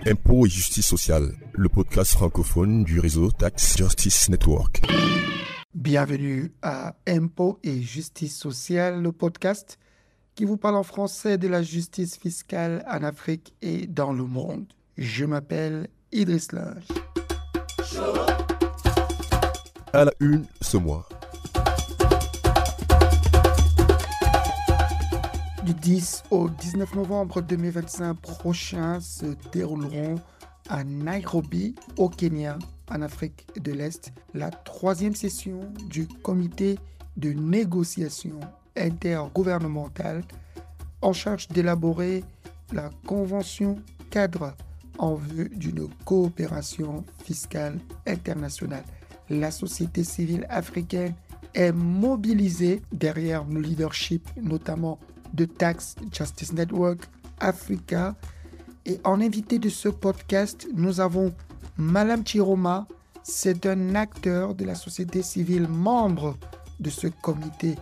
Impôts et justice sociale, le podcast francophone du réseau Tax Justice Network. Bienvenue à Impôts et justice sociale, le podcast qui vous parle en français de la justice fiscale en Afrique et dans le monde. Je m'appelle Idriss Linge. À la une ce mois. Du 10 au 19 novembre 2025 prochain se dérouleront à Nairobi, au Kenya, en Afrique de l'Est, la troisième session du comité de négociation intergouvernementale en charge d'élaborer la convention cadre en vue d'une coopération fiscale internationale. La société civile africaine est mobilisée derrière le leadership, notamment de Tax Justice Network Africa. Et en invité de ce podcast, nous avons Malam Chiroma. C'est un acteur de la société civile, membre de ce comité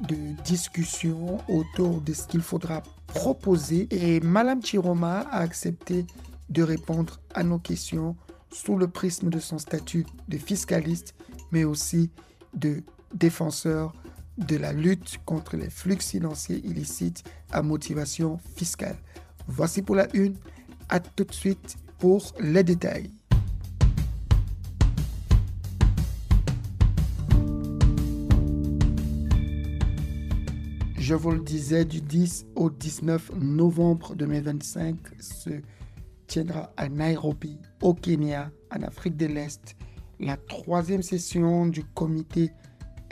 de discussion autour de ce qu'il faudra proposer. Et Malam Chiroma a accepté de répondre à nos questions sous le prisme de son statut de fiscaliste, mais aussi de défenseur de la lutte contre les flux financiers illicites à motivation fiscale. Voici pour la une. À tout de suite pour les détails. Je vous le disais, du 10 au 19 novembre 2025 se tiendra à Nairobi, au Kenya, en Afrique de l'Est, la troisième session du comité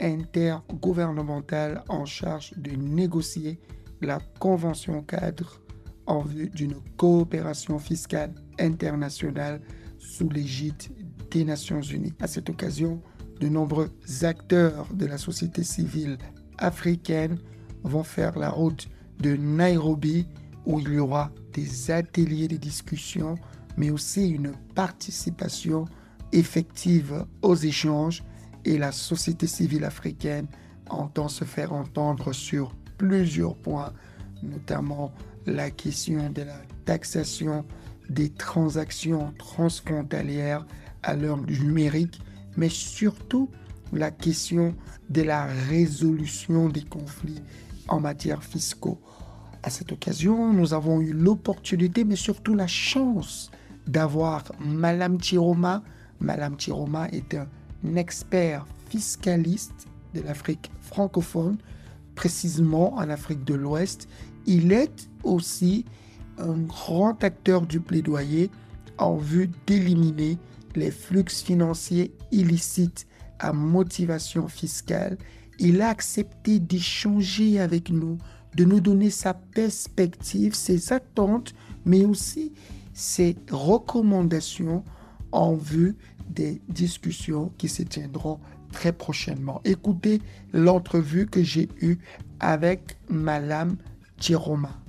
intergouvernemental en charge de négocier la convention cadre en vue d'une coopération fiscale internationale sous l'égide des Nations Unies. À cette occasion, de nombreux acteurs de la société civile africaine vont faire la route de Nairobi, où il y aura des ateliers de discussion, mais aussi une participation effective aux échanges, et la société civile africaine entend se faire entendre sur plusieurs points, notamment la question de la taxation des transactions transfrontalières à l'heure du numérique, mais surtout la question de la résolution des conflits en matière fiscale. À cette occasion, nous avons eu l'opportunité, mais surtout la chance d'avoir Malam Chiroma. Malam Chiroma est un expert fiscaliste de l'Afrique francophone, précisément en Afrique de l'Ouest. Il est aussi un grand acteur du plaidoyer en vue d'éliminer les flux financiers illicites à motivation fiscale. Il a accepté d'échanger avec nous, de nous donner sa perspective, ses attentes, mais aussi ses recommandations en vue des discussions qui se tiendront très prochainement. Écoutez l'entrevue que j'ai eue avec Malam Chiroma.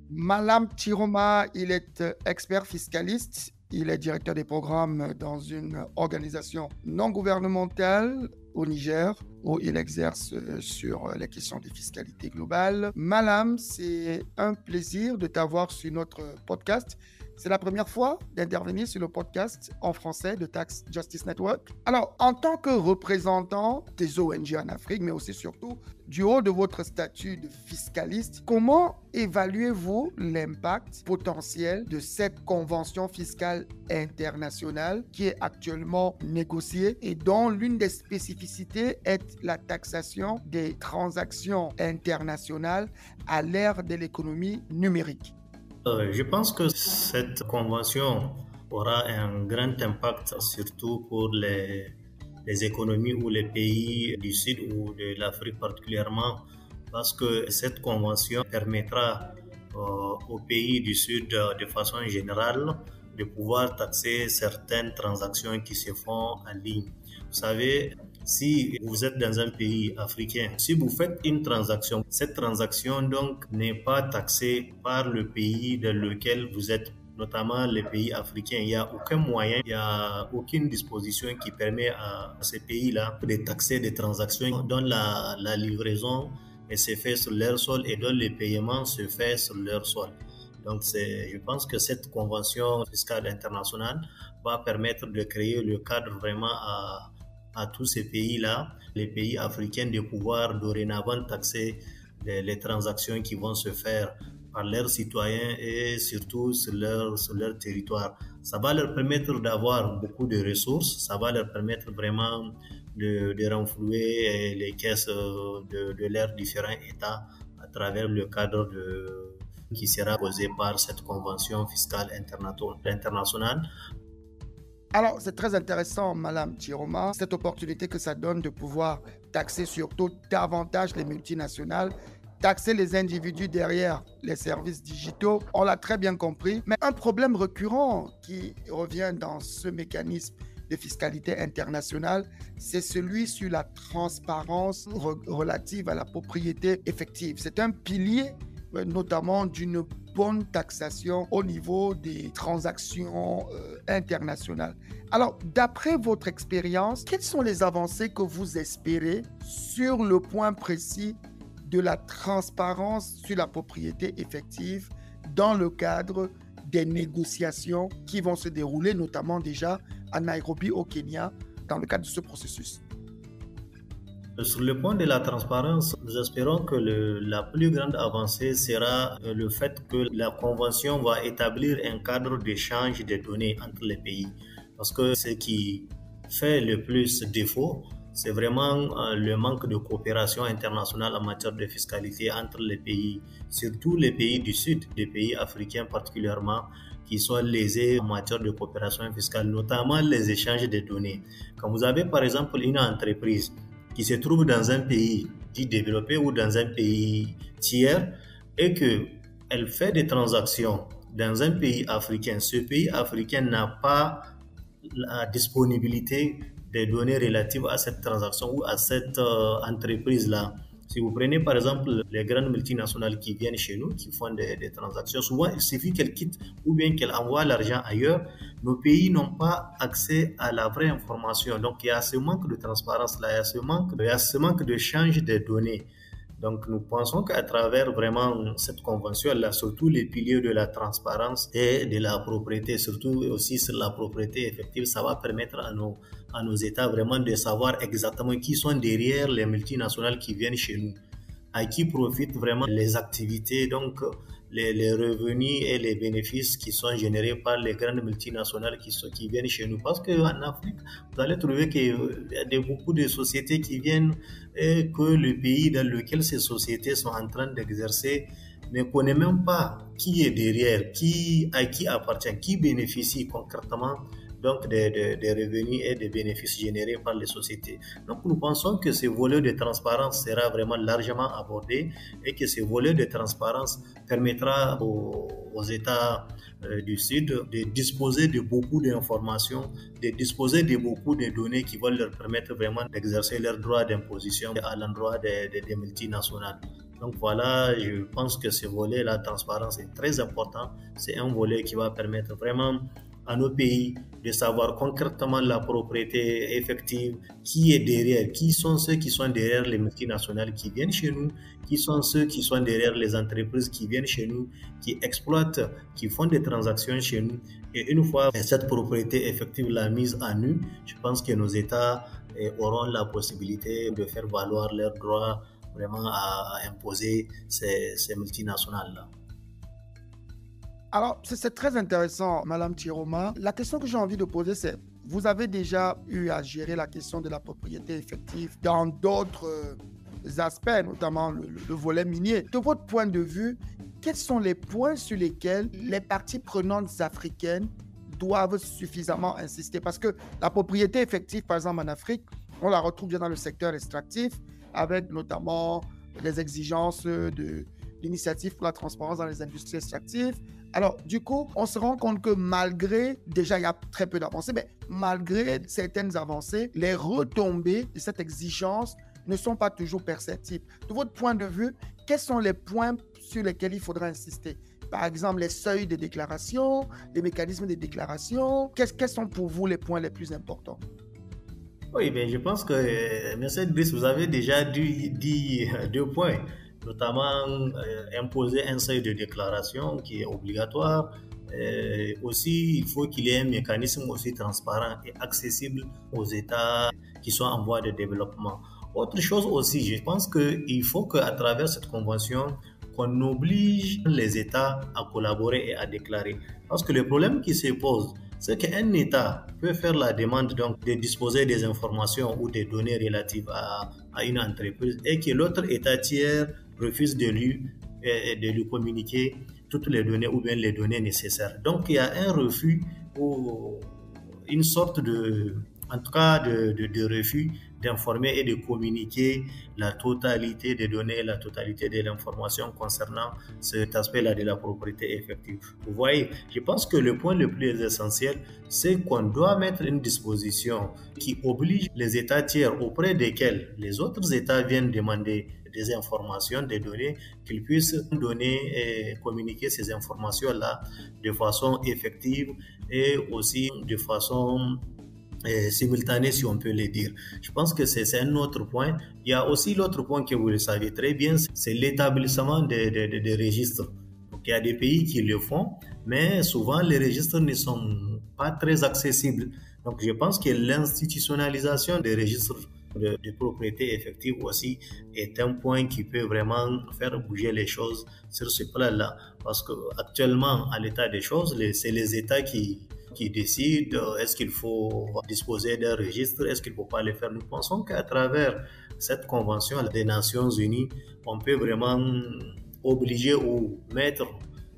Malam Chiroma, il est expert fiscaliste. Il est directeur des programmes dans une organisation non gouvernementale au Niger, où il exerce sur les questions de fiscalité globale. Malam, c'est un plaisir de t'avoir sur notre podcast. C'est la première fois d'intervenir sur le podcast en français de Tax Justice Network. Alors, en tant que représentant des ONG en Afrique, mais aussi surtout du haut de votre statut de fiscaliste, comment évaluez-vous l'impact potentiel de cette convention fiscale internationale qui est actuellement négociée et dont l'une des spécificités est la taxation des transactions internationales à l'ère de l'économie numérique? Je pense que cette convention aura un grand impact, surtout pour les économies ou les pays du Sud ou de l'Afrique particulièrement, parce que cette convention permettra aux pays du Sud, de façon générale, de pouvoir taxer certaines transactions qui se font en ligne. Vous savez, si vous êtes dans un pays africain, si vous faites une transaction, cette transaction donc n'est pas taxée par le pays dans lequel vous êtes, notamment les pays africains. Il n'y a aucun moyen, il n'y a aucune disposition qui permet à ces pays-là de taxer des transactions dont la livraison et c'est fait sur leur sol et dont le paiement se fait sur leur sol. Donc, je pense que cette convention fiscale internationale va permettre de créer le cadre vraiment à tous ces pays-là, les pays africains, de pouvoir dorénavant taxer les transactions qui vont se faire par leurs citoyens et surtout sur leur territoire. Ça va leur permettre d'avoir beaucoup de ressources, ça va leur permettre vraiment de renflouer les caisses de leurs différents États à travers le cadre qui sera posé par cette convention fiscale internationale. Alors, c'est très intéressant, Madame Chiroma, cette opportunité que ça donne de pouvoir taxer surtout davantage les multinationales, taxer les individus derrière les services digitaux. On l'a très bien compris. Mais un problème récurrent qui revient dans ce mécanisme de fiscalité internationale, c'est celui sur la transparence relative à la propriété effective. C'est un pilier notamment d'une bonne taxation au niveau des transactions internationales. Alors, d'après votre expérience, quelles sont les avancées que vous espérez sur le point précis de la transparence sur la propriété effective dans le cadre des négociations qui vont se dérouler, notamment déjà à Nairobi au Kenya, dans le cadre de ce processus? Sur le point de la transparence, nous espérons que la plus grande avancée sera le fait que la Convention va établir un cadre d'échange de données entre les pays. Parce que ce qui fait le plus défaut, c'est vraiment le manque de coopération internationale en matière de fiscalité entre les pays, surtout les pays du Sud, les pays africains particulièrement, qui sont lésés en matière de coopération fiscale, notamment les échanges de données. Quand vous avez par exemple une entreprise qui se trouve dans un pays dit développé ou dans un pays tiers et qu'elle fait des transactions dans un pays africain, ce pays africain n'a pas la disponibilité des données relatives à cette transaction ou à cette entreprise-là. Si vous prenez par exemple les grandes multinationales qui viennent chez nous, qui font des transactions, souvent il suffit qu'elles quittent ou bien qu'elles envoient l'argent ailleurs. Nos pays n'ont pas accès à la vraie information. Donc il y a ce manque de transparence-là, il y a ce manque d'échange des données. Donc nous pensons qu'à travers vraiment cette convention-là, surtout les piliers de la transparence et de la propriété, surtout aussi sur la propriété effective, ça va permettre à nos États vraiment de savoir exactement qui sont derrière les multinationales qui viennent chez nous, à qui profitent vraiment les activités, donc les revenus et les bénéfices qui sont générés par les grandes multinationales qui viennent chez nous. Parce qu'en Afrique, vous allez trouver qu'il y a beaucoup de sociétés qui viennent et que le pays dans lequel ces sociétés sont en train d'exercer ne connaît même pas qui est derrière, à qui appartient, qui bénéficie concrètement donc des revenus et des bénéfices générés par les sociétés. Donc nous pensons que ce volet de transparence sera vraiment largement abordé et que ce volet de transparence permettra aux États du Sud de disposer de beaucoup d'informations, de disposer de beaucoup de données qui vont leur permettre vraiment d'exercer leurs droits d'imposition à l'endroit des multinationales. Donc voilà, je pense que ce volet, la transparence, est très important. C'est un volet qui va permettre vraiment à nos pays de savoir concrètement la propriété effective, qui est derrière, qui sont ceux qui sont derrière les multinationales qui viennent chez nous, qui sont ceux qui sont derrière les entreprises qui viennent chez nous, qui exploitent, qui font des transactions chez nous. Et une fois cette propriété effective la mise à nu, je pense que nos États auront la possibilité de faire valoir leurs droits vraiment à imposer ces multinationales-là. Alors, c'est très intéressant, Madame Chiroma. La question que j'ai envie de poser, c'est, vous avez déjà eu à gérer la question de la propriété effective dans d'autres aspects, notamment le volet minier. De votre point de vue, quels sont les points sur lesquels les parties prenantes africaines doivent suffisamment insister? Parce que la propriété effective, par exemple en Afrique, on la retrouve bien dans le secteur extractif, avec notamment les exigences de l'initiative pour la transparence dans les industries extractives. Alors, du coup, on se rend compte que malgré, déjà il y a très peu d'avancées, mais malgré certaines avancées, les retombées de cette exigence ne sont pas toujours perceptibles. De votre point de vue, quels sont les points sur lesquels il faudra insister? Par exemple, les seuils de déclaration, les mécanismes de déclaration. Quels sont pour vous les points les plus importants? Oui, ben, je pense que, M. Driss, vous avez déjà dit 2 points, notamment imposer un seuil de déclaration qui est obligatoire. Aussi, il faut qu'il y ait un mécanisme aussi transparent et accessible aux États qui sont en voie de développement. Autre chose aussi, je pense qu'il faut qu'à travers cette convention, qu'on oblige les États à collaborer et à déclarer. Parce que le problème qui se pose, c'est qu'un État peut faire la demande donc, de disposer des informations ou des données relatives à une entreprise et que l'autre État tiers refuse de lui communiquer toutes les données ou bien les données nécessaires. Donc il y a un refus ou une sorte en tout cas de refus d'informer et de communiquer la totalité des données, la totalité de l'information concernant cet aspect-là de la propriété effective. Vous voyez, je pense que le point le plus essentiel, c'est qu'on doit mettre une disposition qui oblige les États tiers auprès desquels les autres États viennent demander des informations, des données, qu'ils puissent donner et communiquer ces informations-là de façon effective et aussi de façon simultanée, si on peut le dire. Je pense que c'est un autre point. Il y a aussi l'autre point que vous le savez très bien, c'est l'établissement des registres. Donc, il y a des pays qui le font, mais souvent les registres ne sont pas très accessibles. Donc je pense que l'institutionnalisation des registres de propriété effective aussi est un point qui peut vraiment faire bouger les choses sur ce plan-là. Parce qu'actuellement, à l'état des choses, c'est les États qui décident est-ce qu'il faut disposer d'un registre, est-ce qu'il ne faut pas le faire. Nous pensons qu'à travers cette convention des Nations Unies, on peut vraiment obliger ou mettre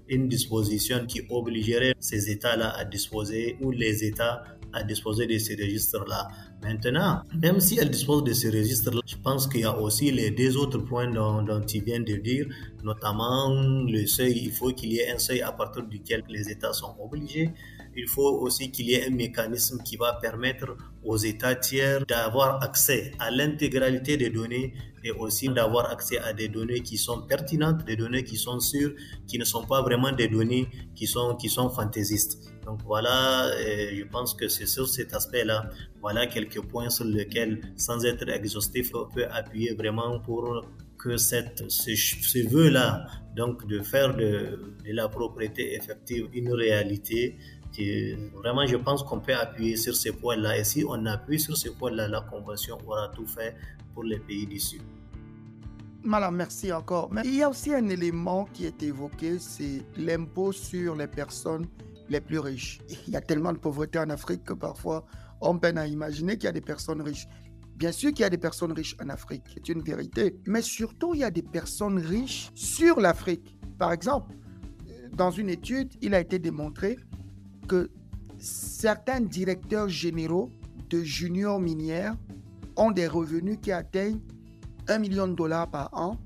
une disposition qui obligerait ces États-là à disposer, ou les États à disposer de ces registres-là. Maintenant, même si elles disposent de ces registres-là, je pense qu'il y a aussi les deux autres points dont tu viens de dire, notamment le seuil. Il faut qu'il y ait un seuil à partir duquel les États sont obligés. Il faut aussi qu'il y ait un mécanisme qui va permettre aux États tiers d'avoir accès à l'intégralité des données et aussi d'avoir accès à des données qui sont pertinentes, des données qui sont sûres, qui ne sont pas vraiment des données qui sont fantaisistes. Donc voilà, je pense que c'est sur cet aspect-là, voilà quelques points sur lesquels, sans être exhaustif, on peut appuyer vraiment pour que ce vœu-là, donc de faire de la propriété effective une réalité. Vraiment, je pense qu'on peut appuyer sur ces points-là. Et si on appuie sur ces points-là, la Convention aura tout fait pour les pays du Sud. Madame, merci encore. Mais il y a aussi un élément qui est évoqué, c'est l'impôt sur les personnes les plus riches. Il y a tellement de pauvreté en Afrique que parfois, on peine à imaginer qu'il y a des personnes riches. Bien sûr qu'il y a des personnes riches en Afrique, c'est une vérité. Mais surtout, il y a des personnes riches sur l'Afrique. Par exemple, dans une étude, il a été démontré que certains directeurs généraux de juniors minières ont des revenus qui atteignent $1 million par an,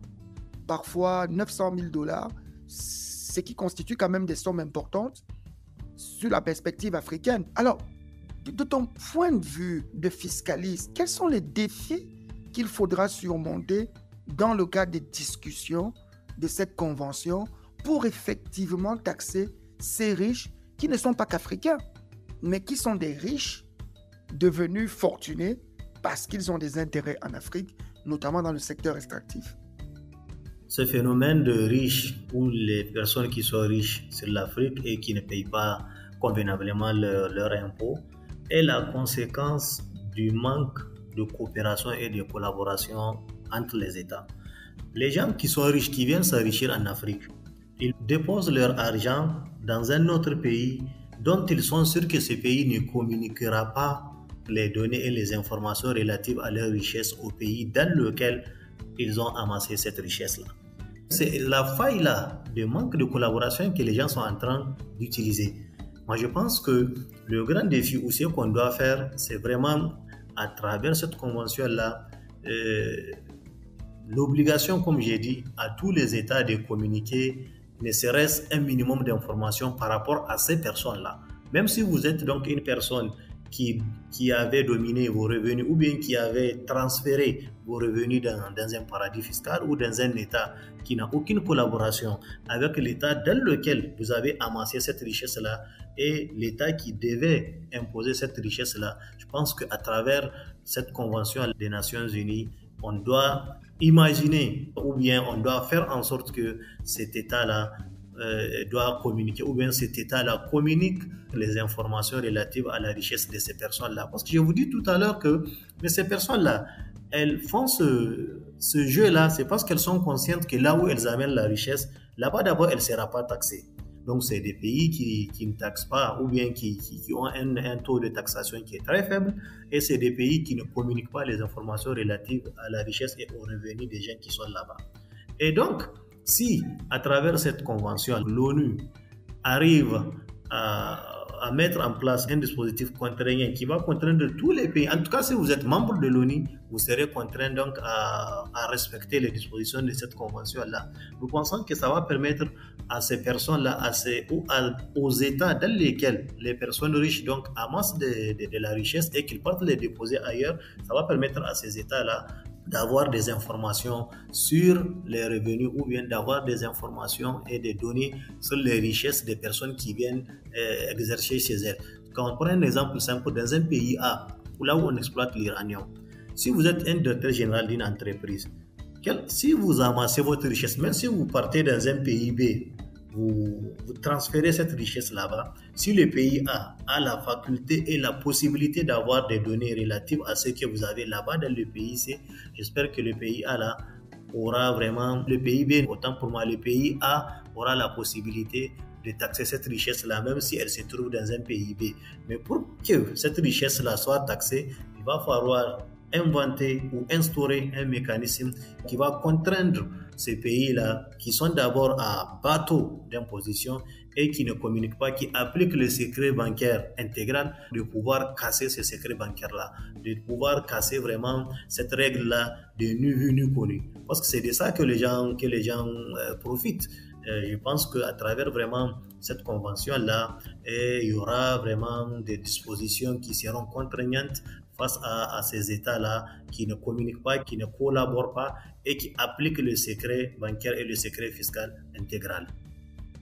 parfois $900,000, ce qui constitue quand même des sommes importantes sur la perspective africaine. Alors, de ton point de vue de fiscaliste, quels sont les défis qu'il faudra surmonter dans le cadre des discussions de cette convention pour effectivement taxer ces riches qui ne sont pas qu'africains, mais qui sont des riches devenus fortunés parce qu'ils ont des intérêts en Afrique, notamment dans le secteur extractif? Ce phénomène de riches, ou les personnes qui sont riches sur l'Afrique et qui ne payent pas convenablement leur impôt, est la conséquence du manque de coopération et de collaboration entre les États. Les gens qui sont riches, qui viennent s'enrichir en Afrique, ils déposent leur argent dans un autre pays dont ils sont sûrs que ce pays ne communiquera pas les données et les informations relatives à leur richesse au pays dans lequel ils ont amassé cette richesse-là. C'est la faille-là de manque de collaboration que les gens sont en train d'utiliser. Moi, je pense que le grand défi aussi qu'on doit faire, c'est vraiment à travers cette convention-là, l'obligation, comme j'ai dit, à tous les États de communiquer ne serait-ce un minimum d'informations par rapport à ces personnes-là. Même si vous êtes donc une personne qui avait dominé vos revenus ou bien qui avait transféré vos revenus dans un paradis fiscal ou dans un État qui n'a aucune collaboration avec l'État dans lequel vous avez amassé cette richesse-là et l'État qui devait imposer cette richesse-là. Je pense qu'à travers cette convention des Nations Unies, on doit imaginer ou bien on doit faire en sorte que cet État-là doit communiquer ou bien cet État-là communique les informations relatives à la richesse de ces personnes-là. Parce que je vous dis tout à l'heure que mais ces personnes-là, elles font ce jeu-là, c'est parce qu'elles sont conscientes que là où elles amènent la richesse, là-bas d'abord, elle ne sera pas taxée. Donc, c'est des pays qui ne taxent pas ou bien qui ont un taux de taxation qui est très faible et c'est des pays qui ne communiquent pas les informations relatives à la richesse et aux revenus des gens qui sont là-bas. Et donc, si à travers cette convention, l'ONU arrive à mettre en place un dispositif contraignant qui va contraindre tous les pays, en tout cas si vous êtes membre de l'ONU, vous serez contraint donc à respecter les dispositions de cette convention-là. Nous pensons que ça va permettre à ces personnes-là, aux États dans lesquels les personnes riches donc amassent de la richesse et qu'ils partent les déposer ailleurs, ça va permettre à ces États-là d'avoir des informations sur les revenus ou bien d'avoir des informations et des données sur les richesses des personnes qui viennent exercer chez elles. Quand on prend un exemple simple, dans un pays A, là où on exploite l'uranium, si vous êtes un directeur général d'une entreprise, si vous amassez votre richesse, même si vous partez dans un pays B, vous transférez cette richesse là-bas, si le pays A a la faculté et la possibilité d'avoir des données relatives à ce que vous avez là-bas dans le pays C, j'espère que le pays A là aura vraiment, le pays B, autant pour moi, le pays A aura la possibilité de taxer cette richesse-là, même si elle se trouve dans un pays B. Mais pour que cette richesse-là soit taxée, il va falloir inventer ou instaurer un mécanisme qui va contraindre ces pays-là qui sont d'abord à bas taux d'imposition et qui ne communiquent pas, qui appliquent le secret bancaire intégral, de pouvoir casser ce secret bancaire-là, de pouvoir casser vraiment cette règle-là de nu vu, nu connu. Parce que c'est de ça que les gens profitent. Je pense qu'à travers vraiment cette convention-là, il y aura vraiment des dispositions qui seront contraignantes face à ces États-là qui ne communiquent pas, qui ne collaborent pas et qui appliquent le secret bancaire et le secret fiscal intégral.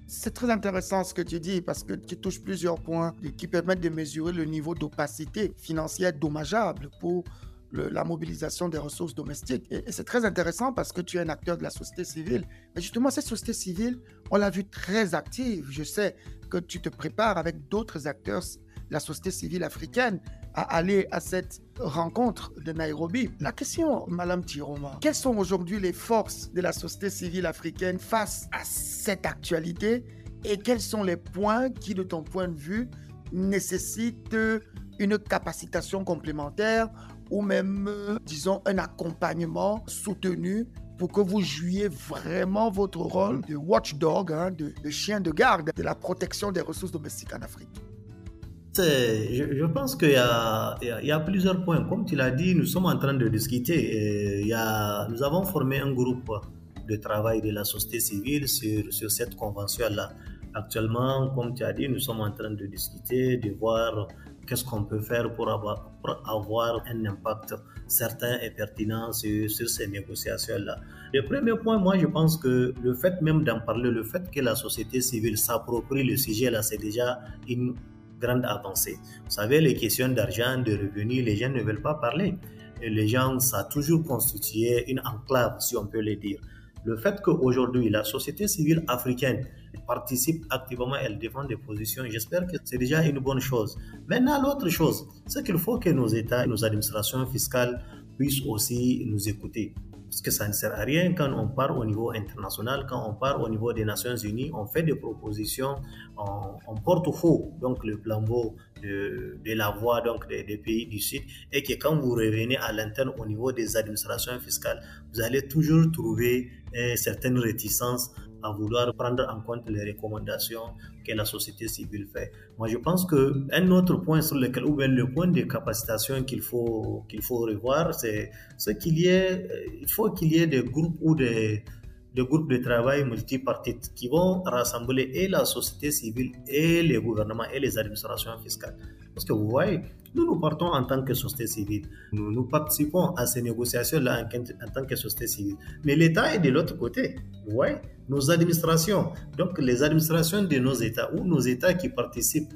C'est très intéressant ce que tu dis parce que tu touches plusieurs points qui permettent de mesurer le niveau d'opacité financière dommageable pour la mobilisation des ressources domestiques. Et c'est très intéressant parce que tu es un acteur de la société civile. Mais justement, cette société civile, on l'a vue très active. Je sais que tu te prépares avec d'autres acteurs de la société civile africaine à aller à cette rencontre de Nairobi. La question, Madame Tiroma, quelles sont aujourd'hui les forces de la société civile africaine face à cette actualité et quels sont les points qui, de ton point de vue, nécessitent une capacitation complémentaire ou même, disons, un accompagnement soutenu pour que vous jouiez vraiment votre rôle de watchdog, de chien de garde de la protection des ressources domestiques en Afrique? Je pense qu'il y a plusieurs points. Comme tu l'as dit, nous sommes en train de discuter. Nous avons formé un groupe de travail de la société civile sur cette convention-là. Actuellement, comme tu as dit, nous sommes en train de discuter, de voir qu'est-ce qu'on peut faire pour avoir un impact certain et pertinent sur ces négociations-là. Le premier point, moi, je pense que le fait même d'en parler, le fait que la société civile s'approprie le sujet-là, c'est déjà une grande avancée. Vous savez, les questions d'argent, de revenus, les gens ne veulent pas parler. Et les gens, ça a toujours constitué une enclave, si on peut le dire. Le fait qu'aujourd'hui, la société civile africaine participe activement, elle défend des positions, j'espère que c'est déjà une bonne chose. Maintenant, l'autre chose, c'est qu'il faut que nos États, nos administrations fiscales puissent aussi nous écouter. Parce que ça ne sert à rien quand on part au niveau international, quand on part au niveau des Nations Unies, on fait des propositions, on porte haut donc le flambeau de la voix donc des pays du Sud, et que quand vous revenez à l'interne au niveau des administrations fiscales, vous allez toujours trouver certaines réticences à vouloir prendre en compte les recommandations que la société civile fait. Moi, je pense qu'un autre point sur lequel, ou bien le point de capacitation qu'il faut revoir, c'est il faut qu'il y ait des groupes ou des groupes de travail multipartites qui vont rassembler et la société civile et les gouvernements et les administrations fiscales. Parce que vous voyez, nous partons en tant que société civile. Nous participons à ces négociations-là en tant que société civile. Mais l'État est de l'autre côté. Vous voyez, nos administrations, donc les administrations de nos États ou nos États qui participent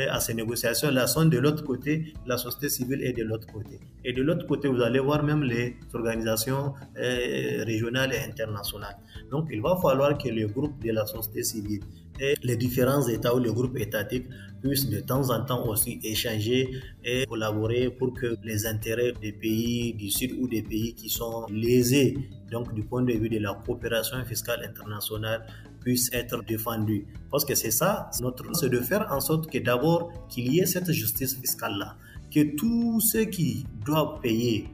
à ces négociations-là sont de l'autre côté, la société civile est de l'autre côté. Et de l'autre côté, vous allez voir même les organisations régionales et internationales. Donc, il va falloir que le groupe de la société civile et les différents États ou les groupes étatiques puissent de temps en temps aussi échanger et collaborer pour que les intérêts des pays du Sud ou des pays qui sont lésés, donc du point de vue de la coopération fiscale internationale, puissent être défendus. Parce que c'est ça, c'est de faire en sorte que d'abord qu'il y ait cette justice fiscale-là, que tous ceux qui doivent payer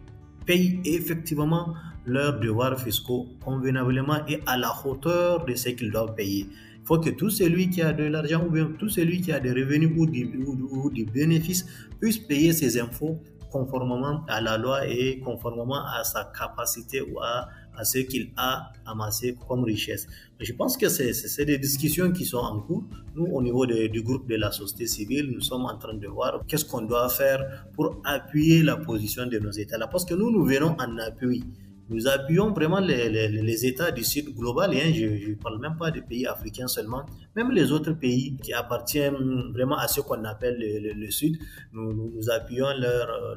payent effectivement leurs devoirs fiscaux convenablement et à la hauteur de ce qu'ils doivent payer. Il faut que tout celui qui a de l'argent ou bien tout celui qui a des revenus ou des bénéfices puisse payer ses impôts conformément à la loi et conformément à sa capacité ou à ce qu'il a amassé comme richesse. Je pense que c'est des discussions qui sont en cours. Nous, au niveau du groupe de la société civile, nous sommes en train de voir qu'est-ce qu'on doit faire pour appuyer la position de nos États-là. Parce que nous venons en appui. Nous appuyons vraiment les États du Sud global, je ne parle même pas des pays africains seulement, même les autres pays qui appartiennent vraiment à ce qu'on appelle le Sud, nous appuyons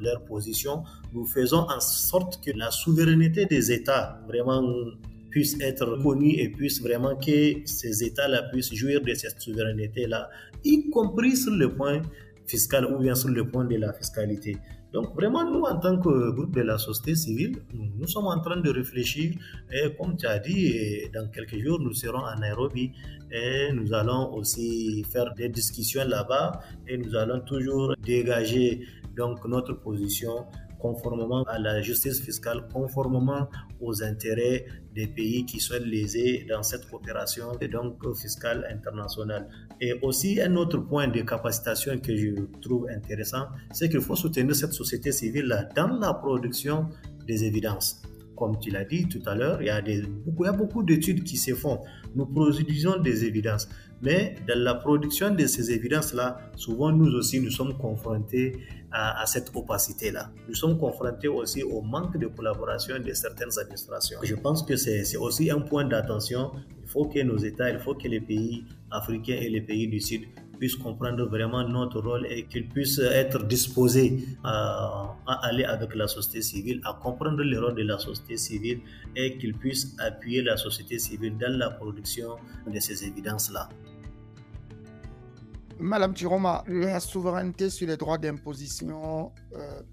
leur position, nous faisons en sorte que la souveraineté des États vraiment puisse être connue et puisse vraiment que ces États-là puissent jouir de cette souveraineté-là, y compris sur le point fiscal ou bien sur le point de la fiscalité. Donc vraiment, nous, en tant que groupe de la société civile, nous sommes en train de réfléchir et comme tu as dit, dans quelques jours, nous serons à Nairobi et nous allons aussi faire des discussions là-bas et nous allons toujours dégager donc notre position conformément à la justice fiscale, conformément aux intérêts des pays qui sont lésés dans cette coopération et donc fiscale internationale. Et aussi un autre point de capacitation que je trouve intéressant, c'est qu'il faut soutenir cette société civile-là dans la production des évidences. Comme tu l'as dit tout à l'heure, il y a beaucoup d'études qui se font. Nous produisons des évidences. Mais dans la production de ces évidences-là, souvent nous aussi, nous sommes confrontés à cette opacité-là. Nous sommes confrontés aussi au manque de collaboration de certaines administrations. Je pense que c'est aussi un point d'attention. Il faut que nos États, il faut que les pays africains et les pays du Sud puissent comprendre vraiment notre rôle et qu'ils puissent être disposés à aller avec la société civile, à comprendre le rôle de la société civile et qu'ils puissent appuyer la société civile dans la production de ces évidences-là. Madame Chiroma, la souveraineté sur les droits d'imposition,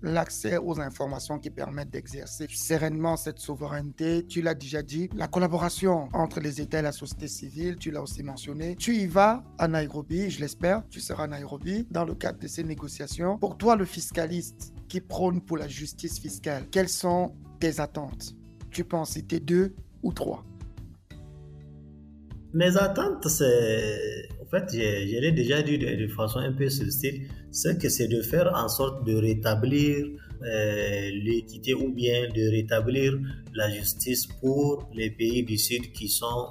l'accès aux informations qui permettent d'exercer sereinement cette souveraineté, tu l'as déjà dit, la collaboration entre les États et la société civile, tu l'as aussi mentionné. Tu y vas à Nairobi, je l'espère, tu seras à Nairobi dans le cadre de ces négociations. Pour toi, le fiscaliste qui prône pour la justice fiscale, quelles sont tes attentes? Tu peux en citer 2 ou 3? Mes attentes, c'est... En fait, je l'ai déjà dit de façon un peu subtile, c'est que c'est de faire en sorte de rétablir l'équité ou bien de rétablir la justice pour les pays du Sud qui sont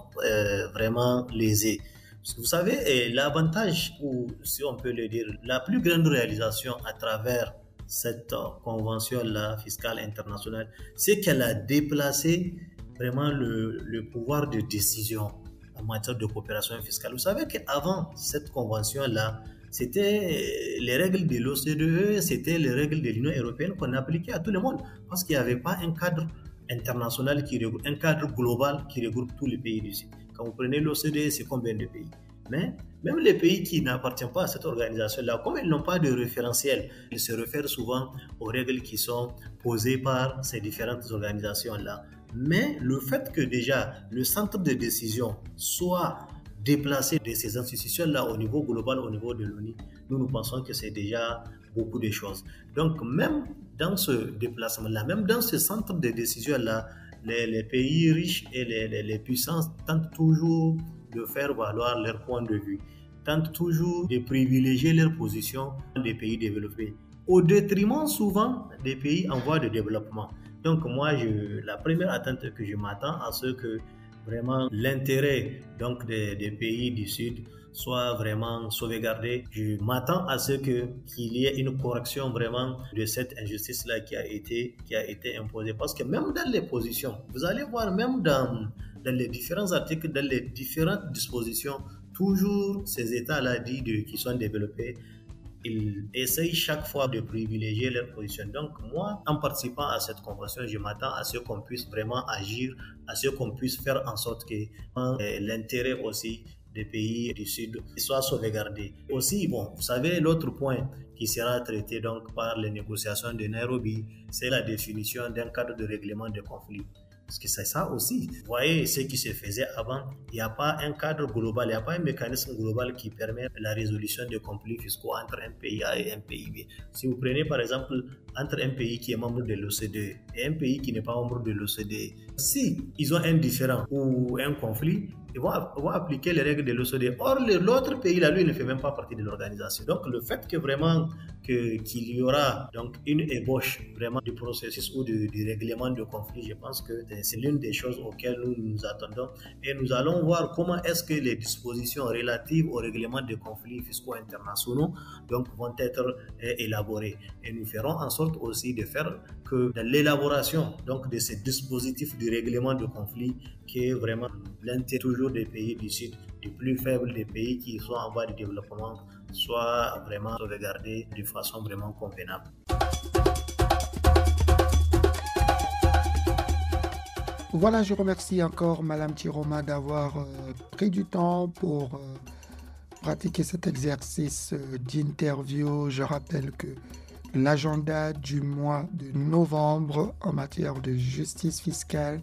vraiment lésés. Parce que vous savez, l'avantage, ou si on peut le dire, la plus grande réalisation à travers cette convention-là fiscale internationale, c'est qu'elle a déplacé vraiment le pouvoir de décision en matière de coopération fiscale. Vous savez qu'avant cette convention-là, c'était les règles de l'OCDE, c'était les règles de l'Union européenne qu'on appliquait à tout le monde parce qu'il n'y avait pas un cadre international, un cadre global qui regroupe tous les pays du Sud. Quand vous prenez l'OCDE, c'est combien de pays? Mais même les pays qui n'appartiennent pas à cette organisation-là, comme ils n'ont pas de référentiel, ils se réfèrent souvent aux règles qui sont posées par ces différentes organisations-là. Mais le fait que déjà le centre de décision soit déplacé de ces institutions-là au niveau global, au niveau de l'ONU, nous pensons que c'est déjà beaucoup de choses. Donc même dans ce déplacement-là, même dans ce centre de décision-là, les pays riches et les puissances tentent toujours de faire valoir leur point de vue, tentent toujours de privilégier leur position des pays développés, au détriment souvent des pays en voie de développement. Donc moi, la première attente que je m'attends à ce que vraiment l'intérêt donc des pays du Sud soit vraiment sauvegardé. Je m'attends à ce qu'il y ait une correction vraiment de cette injustice-là qui a été imposée. Parce que même dans les positions, vous allez voir même dans les différents articles, dans les différentes dispositions, toujours ces États-là qui sont développés, ils essayent chaque fois de privilégier leur position. Donc moi, en participant à cette convention, je m'attends à ce qu'on puisse vraiment agir, à ce qu'on puisse faire en sorte que l'intérêt aussi des pays du Sud soit sauvegardé. Aussi, bon, vous savez, l'autre point qui sera traité donc par les négociations de Nairobi, c'est la définition d'un cadre de règlement de conflits. Parce que c'est ça aussi. Vous voyez ce qui se faisait avant. Il n'y a pas un cadre global, il n'y a pas un mécanisme global qui permet la résolution de conflits fiscaux entre un pays A et un pays B. Si vous prenez par exemple entre un pays qui est membre de l'OCDE et un pays qui n'est pas membre de l'OCDE, si ils ont un différend ou un conflit, ils vont appliquer les règles de l'OCDE. Or, l'autre pays, là, lui, il ne fait même pas partie de l'organisation. Donc, le fait que vraiment qu'il y aura donc une ébauche vraiment du processus ou du règlement de conflit, je pense que c'est l'une des choses auxquelles nous nous attendons. Et nous allons voir comment est-ce que les dispositions relatives au règlement de conflits fiscaux internationaux donc, vont être élaborées. Et nous ferons en sorte aussi de faire que dans l'élaboration donc, de ces dispositifs du règlement de conflit, qui est vraiment l'intérêt toujours des pays du Sud, des plus faibles des pays qui sont en voie de développement, soit vraiment sauvegardé de façon vraiment convenable. Voilà, je remercie encore Madame Chiroma d'avoir pris du temps pour pratiquer cet exercice d'interview. Je rappelle que l'agenda du mois de novembre en matière de justice fiscale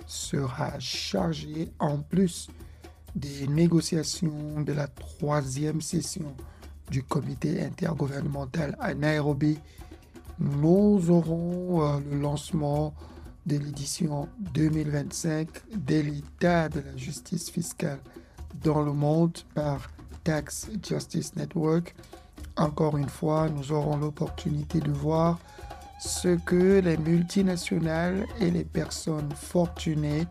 sera chargé, en plus des négociations de la 3e session du comité intergouvernemental à Nairobi. Nous aurons le lancement de l'édition 2025 de l'état de la justice fiscale dans le monde par Tax Justice Network. Encore une fois, nous aurons l'opportunité de voir ce que les multinationales et les personnes fortunées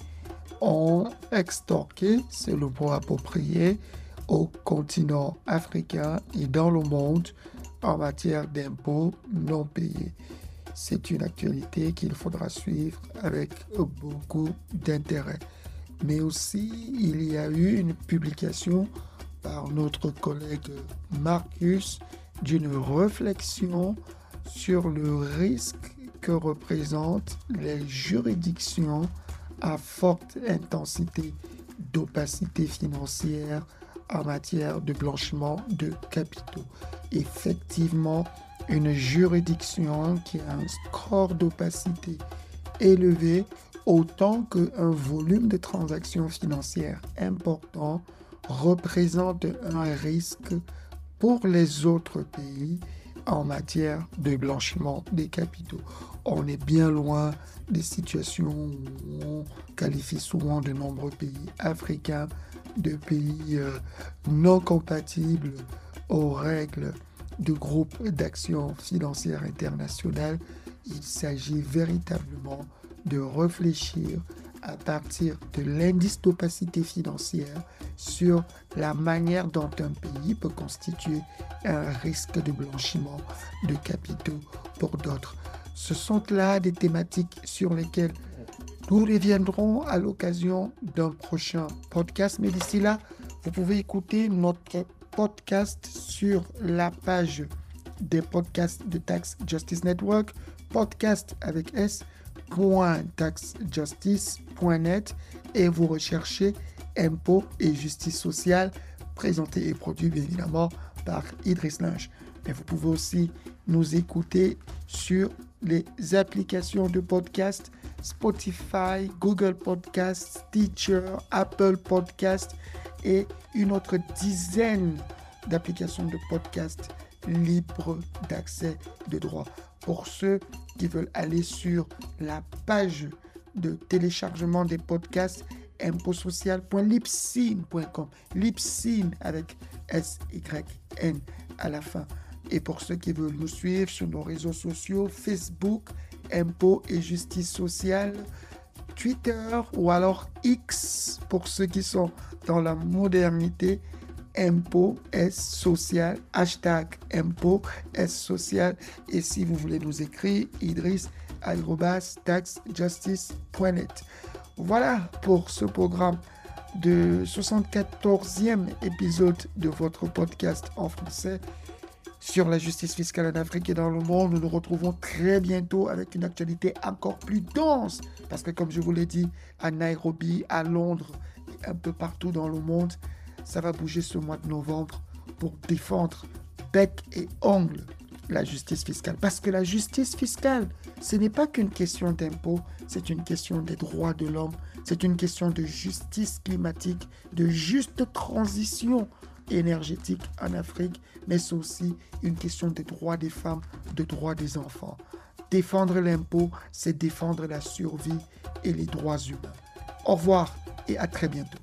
ont extorqué, c'est le mot approprié, au continent africain et dans le monde en matière d'impôts non payés. C'est une actualité qu'il faudra suivre avec beaucoup d'intérêt. Mais aussi, il y a eu une publication par notre collègue Marcus d'une réflexion sur le risque que représentent les juridictions à forte intensité d'opacité financière en matière de blanchiment de capitaux. Effectivement, une juridiction qui a un score d'opacité élevé autant qu'un volume de transactions financières important représente un risque pour les autres pays en matière de blanchiment des capitaux. On est bien loin des situations où on qualifie souvent de nombreux pays africains de pays non compatibles aux règles du groupe d'action financière internationale. Il s'agit véritablement de réfléchir à partir de l'indice d'opacité financière sur la manière dont un pays peut constituer un risque de blanchiment de capitaux pour d'autres. Ce sont là des thématiques sur lesquelles nous reviendrons à l'occasion d'un prochain podcast. Mais d'ici là, vous pouvez écouter notre podcast sur la page des podcasts de Tax Justice Network, podcast avec s.taxjustice.net, et vous recherchez impôts et justice sociale, présenté et produit bien évidemment par Idriss Linge. Mais vous pouvez aussi nous écouter sur les applications de podcast Spotify, Google Podcast, Stitcher, Apple Podcast et une autre dizaine d'applications de podcast libres d'accès de droit. Pour ceux qui veulent aller sur la page de téléchargement des podcasts, impotsocial.libsyn.com, Libsyn avec S-Y-N à la fin. Et pour ceux qui veulent nous suivre sur nos réseaux sociaux, Facebook, Impôts et Justice Sociale, Twitter ou alors X pour ceux qui sont dans la modernité. Impôt S social, hashtag Impôt S social. Et si vous voulez nous écrire, idriss@taxjustice.net. Voilà pour ce programme de 74e épisode de votre podcast en français sur la justice fiscale en Afrique et dans le monde. Nous nous retrouvons très bientôt avec une actualité encore plus dense parce que comme je vous l'ai dit, à Nairobi, à Londres et un peu partout dans le monde, ça va bouger ce mois de novembre pour défendre bec et ongle la justice fiscale. Parce que la justice fiscale, ce n'est pas qu'une question d'impôt, c'est une question des droits de l'homme, c'est une question de justice climatique, de juste transition énergétique en Afrique, mais c'est aussi une question des droits des femmes, des droits des enfants. Défendre l'impôt, c'est défendre la survie et les droits humains. Au revoir et à très bientôt.